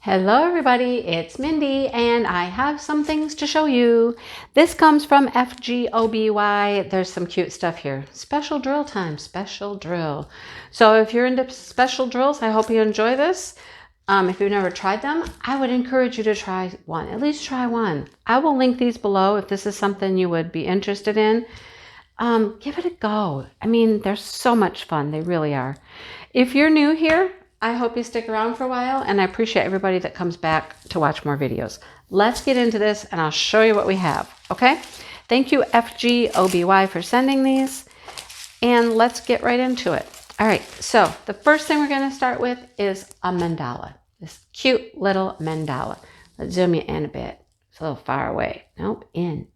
Hello everybody, it's Mindy and I have some things to show you. This comes from FGOBY. There's some cute stuff here. Special drill time, special drill. So if you're into special drills, I hope you enjoy this. If you've never tried them, I would encourage you to try one. At least try one. I will link these below if this is something you would be interested in. Give it a go. I mean, they're so much fun. They really are. If you're new here, I hope you stick around for a while, and I appreciate everybody that comes back to watch more videos. Let's get into this and I'll show you what we have, okay? Thank you FGOBY for sending these, and let's get right into it. All right, so the first thing we're gonna start with is a mandala, this cute little mandala. Let's zoom you in a bit. It's a little far away. Nope, in.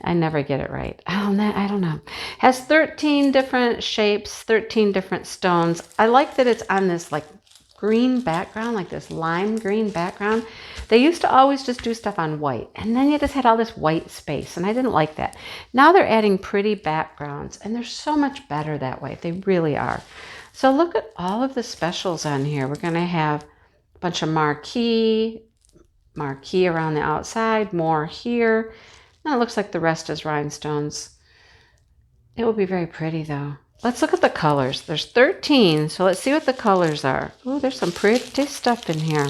I never get it right. I don't know. Has 13 different shapes, 13 different stones. I like that it's on this like green background, like this lime green background. They used to always just do stuff on white, and then you just had all this white space, and I didn't like that. Now they're adding pretty backgrounds, and they're so much better that way. They really are. So look at all of the specials on here. We're going to have a bunch of marquee around the outside, more here. And it looks like the rest is rhinestones. It will be very pretty though. Let's look at the colors. There's 13, so let's see what the colors are. Oh, there's some pretty stuff in here.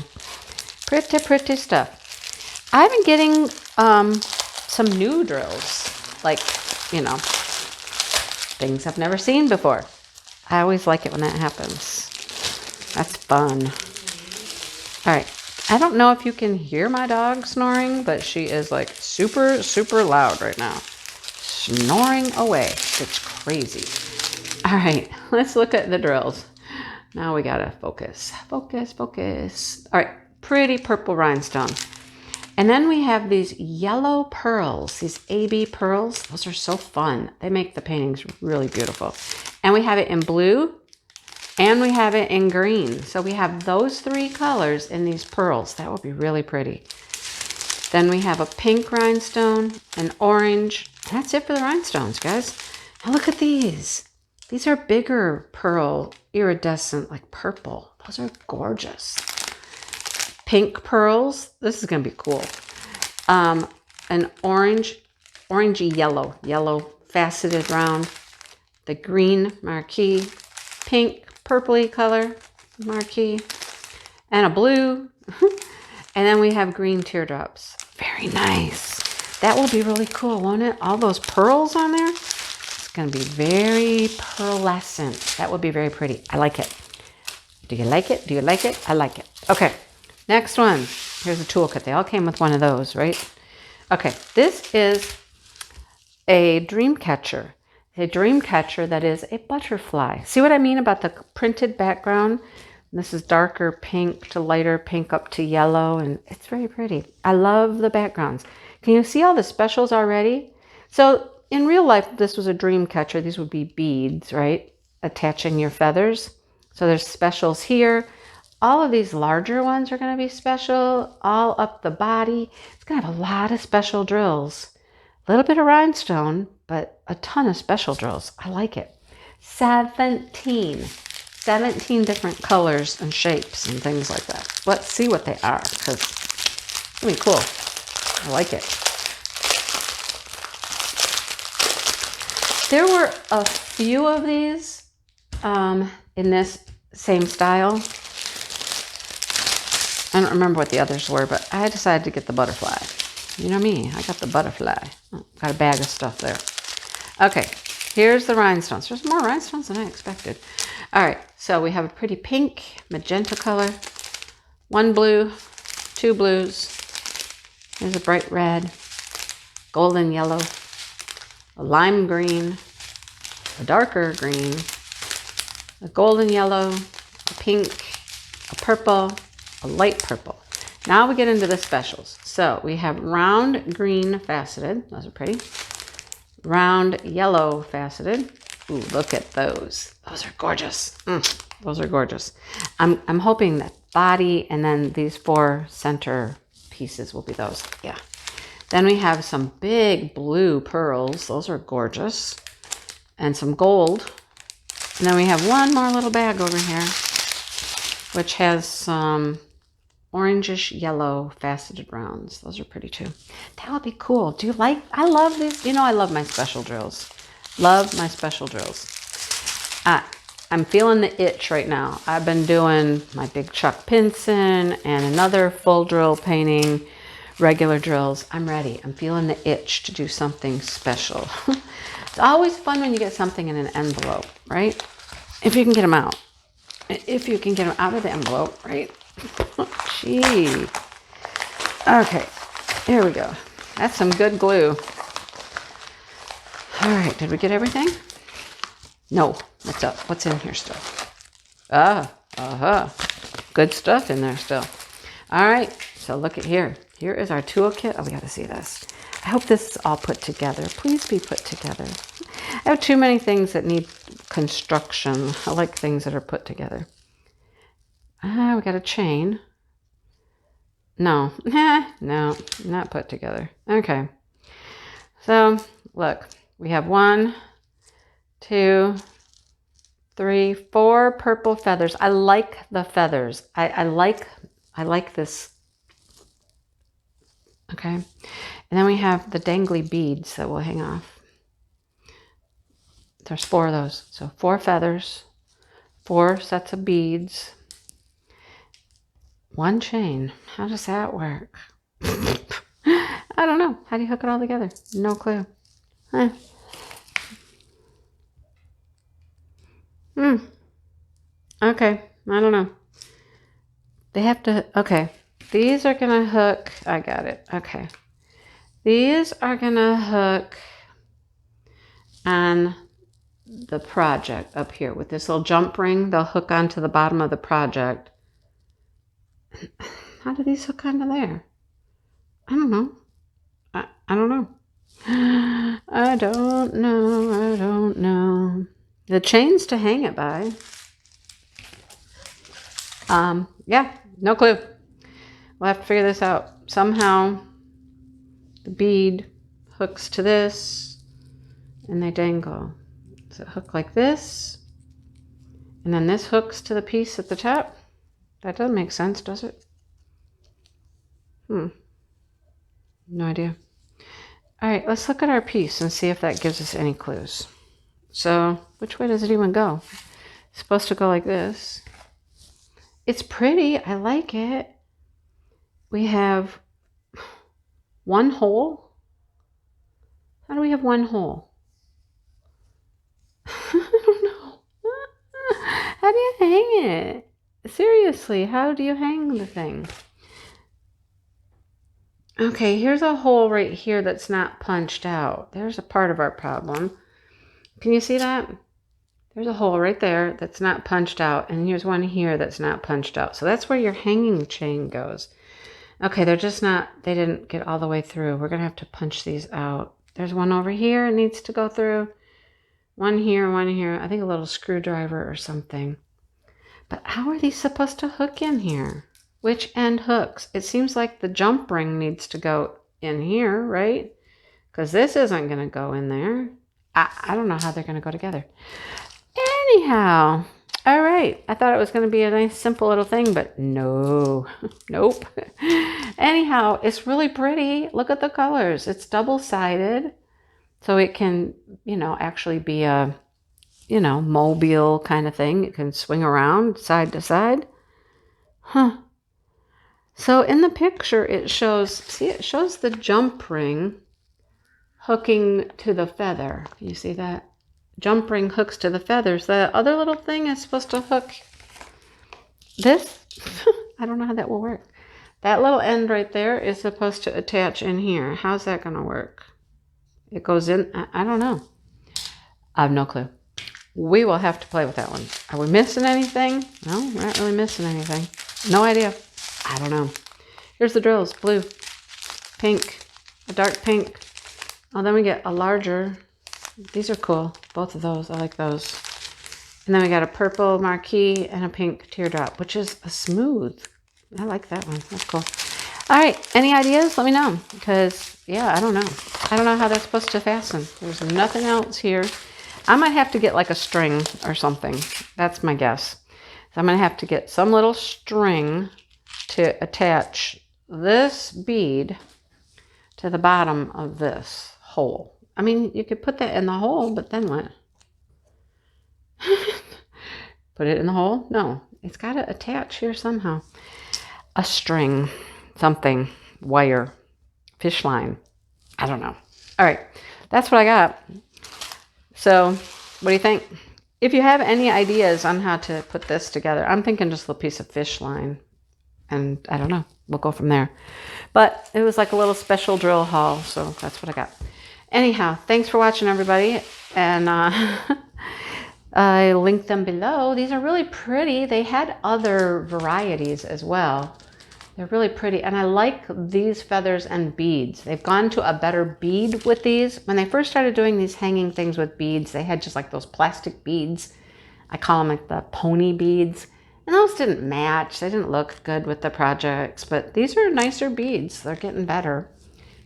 Pretty stuff. I've been getting some new drills, like, you know, things I've never seen before. I always like it when that happens. That's fun. All right. I don't know if you can hear my dog snoring, but she is like super loud right now. Snoring away. It's crazy. All right, let's look at the drills. Now we gotta focus. Focus. All right, pretty purple rhinestone. And then we have these yellow pearls, these AB pearls. Those are so fun. They make the paintings really beautiful. And we have it in blue, and we have it in green. So we have those three colors in these pearls. That would be really pretty. Then we have a pink rhinestone, an orange. That's it for the rhinestones, guys. Now look at these. These are bigger pearl, iridescent, like purple. Those are gorgeous. Pink pearls. This is going to be cool. An orangey yellow faceted round. The green marquee, pink, purpley color marquee, and a blue. And then we have green teardrops. Very nice. That will be really cool, won't it? All those pearls on there. It's going to be very pearlescent. That would be very pretty. I like it. Do you like it? Do you like it? I like it. Okay, next one. Here's a toolkit. They all came with one of those, right? Okay, this is a dream catcher. A dream catcher that is a butterfly. See what I mean about the printed background? This is darker pink to lighter pink up to yellow, and it's very pretty. I love the backgrounds. Can you see all the specials already? So in real life, if this was a dream catcher, these would be beads, right? Attaching your feathers. So there's specials here. All of these larger ones are going to be special, all up the body. It's going to have a lot of special drills. A little bit of rhinestone, but a ton of special drills. I like it. 17 different colors and shapes and things like that. Let's see what they are, because it's going to be cool. I like it. There were a few of these in this same style. I don't remember what the others were, but I decided to get the butterfly. You know me, I got the butterfly. Oh, got a bag of stuff there. Okay, here's the rhinestones. There's more rhinestones than I expected. All right, so we have a pretty pink, magenta color, one blue, two blues. There's a bright red, golden yellow, a lime green, a darker green, a golden yellow, a pink, a purple, a light purple. Now we get into the specials. So we have round green faceted. Those are pretty. Round yellow faceted. Ooh, look at those. Those are gorgeous. Those are gorgeous. I'm hoping that body and then these four center pieces will be those. Yeah. Then we have some big blue pearls. Those are gorgeous. And some gold. And then we have one more little bag over here. which has some orangish yellow faceted rounds. Those are pretty too. That would be cool. Do you like, I love these. You know, I love my special drills. Love my special drills. I'm feeling the itch right now. I've been doing my big Chuck Pinson and another full drill painting, regular drills. I'm ready. I'm feeling the itch to do something special. It's always fun when you get something in an envelope, right? If you can get them out. If you can get them out of the envelope, right? Gee. Okay, here we go. That's some good glue. All right, did we get everything? No. What's up? What's in here still? Good stuff in there still. All right, so look at here. Here is our toolkit. Oh, we got to see this. I hope this is all put together. Please be put together. I have too many things that need construction. I like things that are put together. We got a chain. No, no, not put together. Okay. So look, we have 1, 2, 3, 4 purple feathers. I like the feathers. I like this. Okay. And then we have the dangly beads that will hang off. There's 4 of those. So 4 feathers, 4 sets of beads, 1 chain. How does that work? I don't know. How do you hook it all together? No clue. Huh. Okay, I don't know. They have to, okay. These are going to hook, I got it, okay. These are going to hook on the project up here. With this little jump ring, they'll hook onto the bottom of the project. How do these hook onto there? I don't know. I don't know. I don't know. I don't know. The chains to hang it by. Yeah, no clue. We'll have to figure this out. Somehow the bead hooks to this and they dangle. Does it hook like this? And then this hooks to the piece at the top? That doesn't make sense, does it? No idea. All right, let's look at our piece and see if that gives us any clues. So, which way does it even go? It's supposed to go like this. It's pretty. I like it. We have 1 hole. How do we have 1 hole? I don't know. How do you hang it? Seriously, how do you hang the thing? Okay, here's a hole right here that's not punched out. There's a part of our problem. Can you see that? There's a hole right there that's not punched out, and here's one here that's not punched out. So that's where your hanging chain goes. Okay, they're just not, they didn't get all the way through. We're gonna have to punch these out. There's one over here, it needs to go through. One here, I think a little screwdriver or something. But how are these supposed to hook in here? Which end hooks? It seems like the jump ring needs to go in here, right? Because this isn't gonna go in there. I don't know how they're gonna go together. Anyhow, all right. I thought it was going to be a nice, simple little thing, but no, nope. Anyhow, it's really pretty. Look at the colors. It's double-sided, so it can, you know, actually be a, you know, mobile kind of thing. It can swing around side to side. Huh. So in the picture, it shows, see, it shows the jump ring hooking to the feather. You see that? Jump ring hooks to the feathers. The other little thing is supposed to hook this. I don't know how that will work. That little end right there is supposed to attach in here. How's that going to work? It goes in. I don't know. I have no clue. We will have to play with that one. Are we missing anything? No, we're not really missing anything. No idea. I don't know. Here's the drills. Blue, pink, a dark pink. Oh, then we get a larger. These are cool. Both of those. I like those. And then we got a purple marquee and a pink teardrop, which is a smooth. I like that one. That's cool. All right. Any ideas? Let me know. Because, yeah, I don't know. I don't know how that's supposed to fasten. There's nothing else here. I might have to get like a string or something. That's my guess. So I'm going to have to get some little string to attach this bead to the bottom of this hole. I mean, you could put that in the hole, but then what? Put it in the hole? No, it's got to attach here somehow. A string, something, wire, fish line. I don't know. All right, that's what I got. So what do you think? If you have any ideas on how to put this together, I'm thinking just a piece of fish line. And I don't know, we'll go from there. But it was like a little special drill haul, so that's what I got. Anyhow, thanks for watching, everybody. And I linked them below. These are really pretty. They had other varieties as well. They're really pretty. And I like these feathers and beads. They've gone to a better bead with these. When they first started doing these hanging things with beads, they had just like those plastic beads. I call them like the pony beads. And those didn't match. They didn't look good with the projects. But these are nicer beads. They're getting better.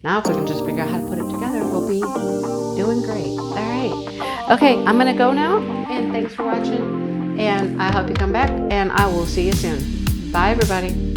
Now if we can just figure out how to put it together, we'll be doing great. All right. Okay, I'm going to go now. And thanks for watching. And I hope you come back. And I will see you soon. Bye, everybody.